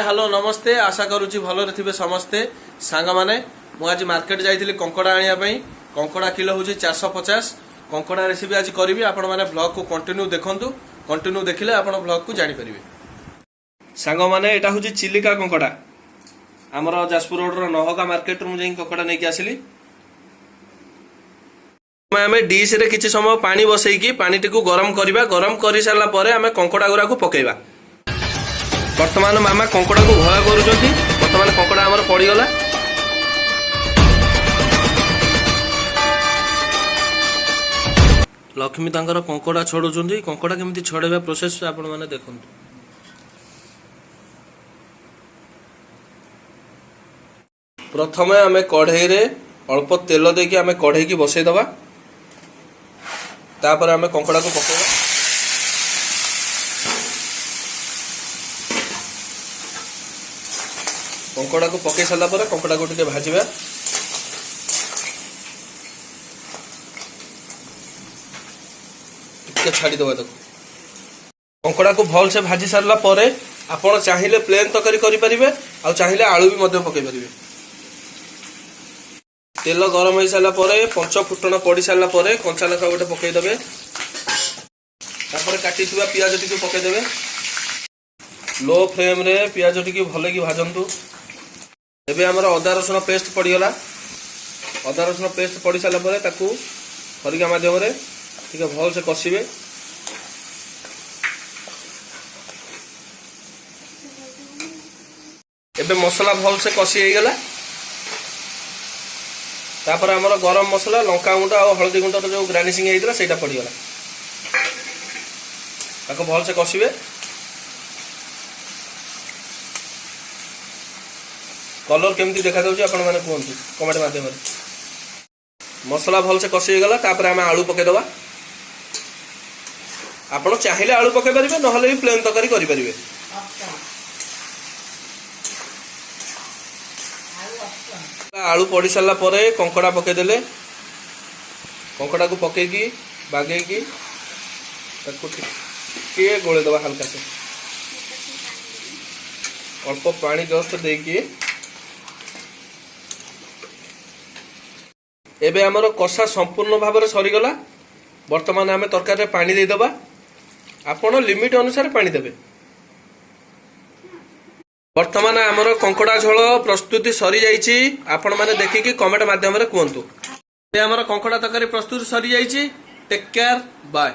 Hi hello नमस्ते आशा करुच्ची भलरे थे समस्ते सांग मैंने मुझे मार्केट जाइली कंकड़ा आने कंकड़ा किलो हूँ 450 कंकड़ा रेसिपी आज करी आपण मैंने ब्लॉग को कंटिन्यू देखु कंटिन्यू देखिले आप ब्लॉग को जानीपर सांग मैंने यहाँ हूँ चिलिका कंकड़ा आमर जाजपुर रोड नहका मार्केट मुझे कंकड़ा नहीं आसली आम डिश रे किसी समय पानी बसईकि पानी टी गरम करवा गरम कर सारापर आम कंकड़ा गुरा को पकेबा। वर्तमान मामा कंकड़ा को भय करुँच बर्तमान कंकड़ा आमर पड़गला लक्ष्मी तांकर कंकड़ा छड़ुंट कंकड़ा केमती छड़ेबा प्रोसेस आपण माने देखंतु। प्रथमे आमे कढ़ई रे अल्प तेल देकी आमे कढ़ई की बसई दबा तापर आमे कंकड़ा को पकेबा। कंकड़ा को पकई सारा पर कंकड़ा को टिके भाजवा टिके छाड़ी दबा तक कंकड़ा को भल से भाजी सारा पर आपण चाहिए प्लेन तरकारी करि परिबे आ चाहिए आलू भी मध्य पकई परिबे। तेल गरम हो सारा पर पंच फुटण पड़ सारा पर कंचा लंका गोटे पकई देबे तापर काटी थुआ पियाज टिके पकई देबे। लो फ्लेम रे पियाज टिके भले की भाजंतु। एबे हमर अदा रसुण पेस्ट पड़गला अदा रसुण पेस्ट पड़ सारा पर ताकू खरिका माध्यम रे ठीक भल से कषिबे। एबे मसला भल से कषि हो गला तापर हमर गरम मसला लंका गुंड और हल्दी गुंड जो ग्राइंडिंग होइतला सेटा पड़गला ताको भल से कषिबे। कलर केमती देखा जाउची आपण माने कहंतु कमेंट माध्यम रे। मसला भल से कषि गला तापर आमे आलू पके दबा आपण चाहिए आलू पके परिबे नहले भी प्लेन तरकारी करि परिबे। आलू पड़ी सारा पर कंकड़ा पके देले कंकड़ा को पकेकी बागेकी ताको टिके गोले दबा हल्का से अल्प पानी जस्ट देकी एबे आमर कषा संपूर्ण भाव में सरीगला। वर्तमान आम तरकारी पानी दे दबा आपण लिमिट अनुसार पानी देबे। वर्तमान आमर कंकड़ा झोल प्रस्तुति सरी जाइछि आपण माने देखिकी कमेंट माध्यम रे कहंतु। आमर कंकड़ा तरकारी प्रस्तुति सरी जाइछि। Take care bye.